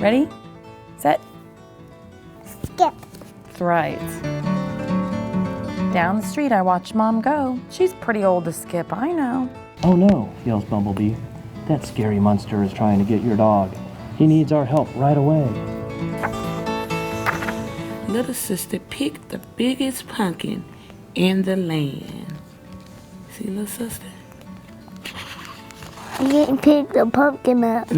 Ready, set, skip. that's right. Down the street, I watched Mom go. She's pretty old to skip, I know. Oh no, yells Bumblebee. That scary monster is trying to get your dog. He needs our help right away. Little sister picked the biggest pumpkin in the land. See, little sister? You didn't pick the pumpkin up.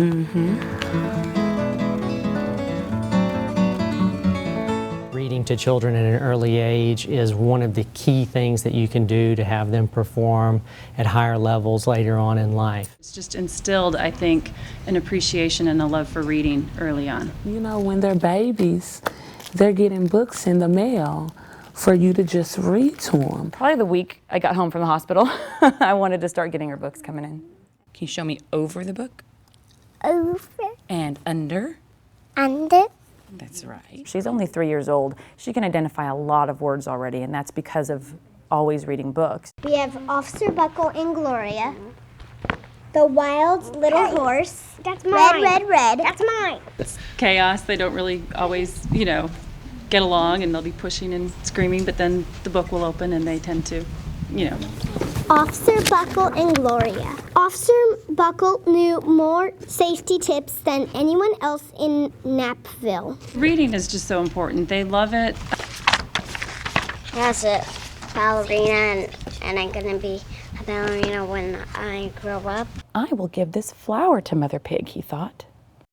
Reading to children at an early age is one of the key things that you can do to have them perform at higher levels later on in life. It's just instilled, I think, an appreciation and a love for reading early on. You know, when they're babies, they're getting books in the mail for you to just read to them. Probably the week I got home from the hospital, I wanted to start getting her books coming in. Can you show me over the book? Over, And under? under. That's right. She's only 3 years old. She can identify a lot of words already, and that's because of always reading books. We have Officer Buckle and Gloria. The wild little horse. That's mine. Red, red, red. That's mine. It's chaos. They don't really always, get along, and they'll be pushing and screaming, but then the book will open and they tend to, Officer Buckle and Gloria. Officer Buckle knew more safety tips than anyone else in Napville. Reading is just so important. They love it. That's a ballerina, and I'm going to be a ballerina when I grow up. I will give this flower to Mother Pig, he thought.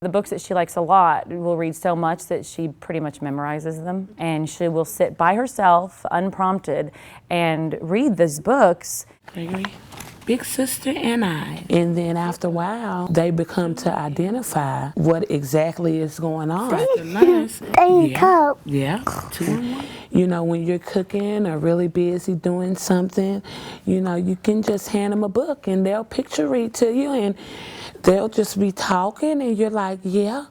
The books that she likes a lot will read so much that she pretty much memorizes them. And she will sit by herself, unprompted, and read these books. Gregory, Big Sister and I. And then after a while, they become to identify what exactly is going on. Cup. Yeah, 2 in 1. You know, when you're cooking or really busy doing something, you can just hand them a book and they'll picture read to you, and they'll just be talking and you're like, yeah,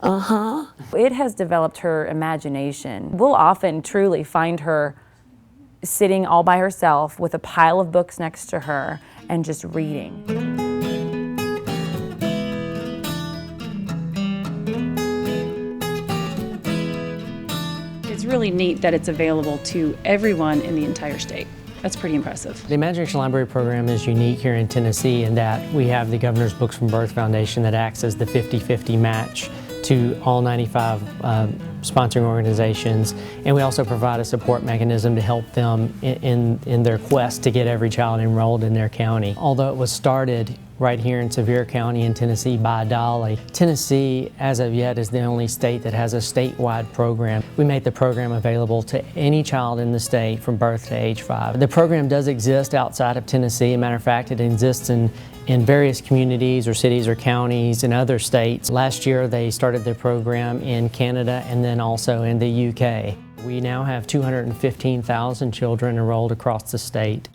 It has developed her imagination. We'll often truly find her sitting all by herself with a pile of books next to her and just reading. It's really neat that it's available to everyone in the entire state. That's pretty impressive. The Imagination Library program is unique here in Tennessee in that we have the Governor's Books from Birth Foundation that acts as the 50-50 match to all 95 sponsoring organizations, and we also provide a support mechanism to help them in their quest to get every child enrolled in their county. Although it was started right here in Sevier County in Tennessee by Dolly, Tennessee, as of yet, is the only state that has a statewide program. We make the program available to any child in the state from birth to age 5. The program does exist outside of Tennessee. As a matter of fact, it exists in various communities or cities or counties in other states. Last year, they started their program in Canada and then also in the UK. We now have 215,000 children enrolled across the state.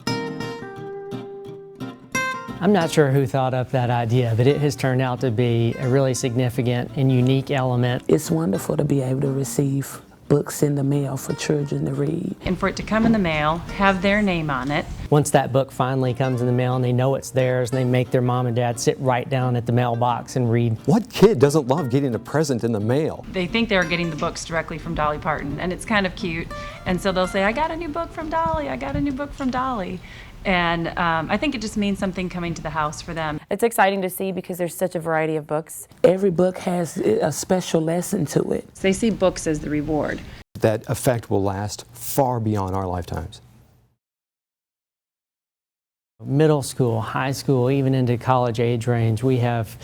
I'm not sure who thought up that idea, but it has turned out to be a really significant and unique element. It's wonderful to be able to receive books in the mail for children to read. And for it to come in the mail, have their name on it. Once that book finally comes in the mail and they know it's theirs, and they make their mom and dad sit right down at the mailbox and read. What kid doesn't love getting a present in the mail? They think they're getting the books directly from Dolly Parton, and it's kind of cute. And so they'll say, I got a new book from Dolly, I got a new book from Dolly. And I think it just means something coming to the house for them. It's exciting to see because there's such a variety of books. Every book has a special lesson to it. They see books as the reward. That effect will last far beyond our lifetimes. Middle school, high school, even into college age range, we have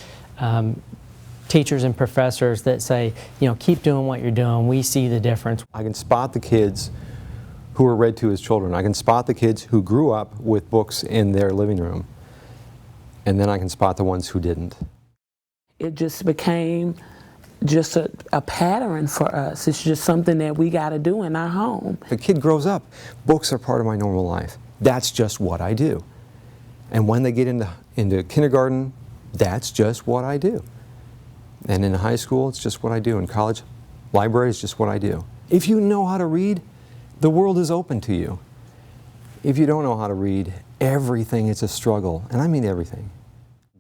teachers and professors that say, keep doing what you're doing. We see the difference. I can spot the kids who were read to as children. I can spot the kids who grew up with books in their living room, and then I can spot the ones who didn't. It just became just a pattern for us. It's just something that we got to do in our home. The kid grows up, books are part of my normal life. That's just what I do. And when they get into kindergarten, that's just what I do. And in high school, it's just what I do. In college, library is just what I do. If you know how to read, the world is open to you. If you don't know how to read, everything is a struggle, and I mean everything.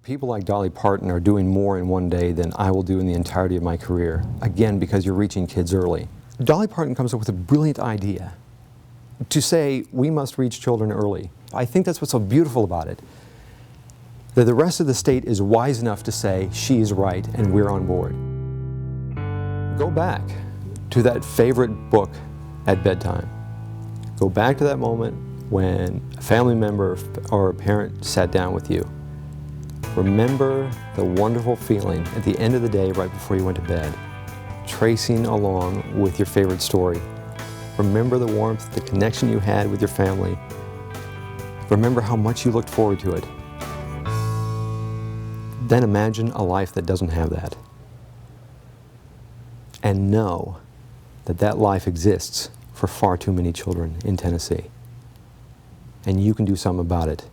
People like Dolly Parton are doing more in one day than I will do in the entirety of my career. Again, because you're reaching kids early. Dolly Parton comes up with a brilliant idea to say we must reach children early. I think that's what's so beautiful about it. That the rest of the state is wise enough to say she's right and we're on board. Go back to that favorite book at bedtime. Go back to that moment when a family member or a parent sat down with you. Remember the wonderful feeling at the end of the day right before you went to bed, tracing along with your favorite story. Remember the warmth, the connection you had with your family. Remember how much you looked forward to it. Then imagine a life that doesn't have that. And know that that life exists for far too many children in Tennessee. And you can do something about it.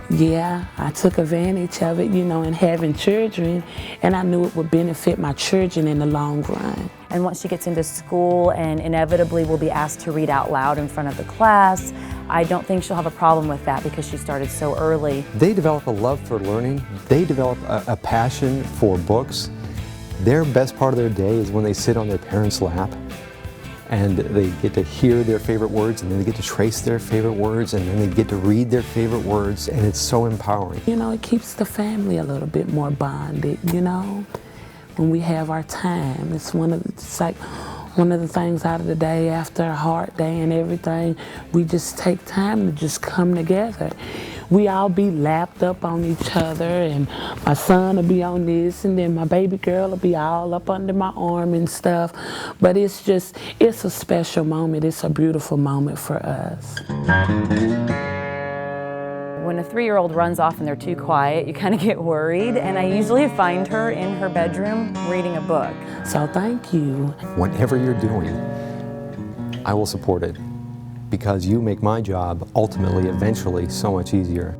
Yeah, I took advantage of it, you know, in having children, and I knew it would benefit my children in the long run. And once she gets into school and inevitably will be asked to read out loud in front of the class, I don't think she'll have a problem with that because she started so early. They develop a love for learning. They develop a passion for books. Their best part of their day is when they sit on their parents' lap and they get to hear their favorite words, and then they get to trace their favorite words, and then they get to read their favorite words, and it's so empowering. You know, it keeps the family a little bit more bonded, you know, when we have our time. It's like one of the things out of the day after a hard day and everything, we just take time to just come together. We all be lapped up on each other, and my son will be on this, and then my baby girl will be all up under my arm and stuff. But it's a special moment. It's a beautiful moment for us. When a 3-year-old runs off and they're too quiet, you kind of get worried, and I usually find her in her bedroom reading a book. So thank you. Whatever you're doing, I will support it, because you make my job ultimately, eventually, so much easier.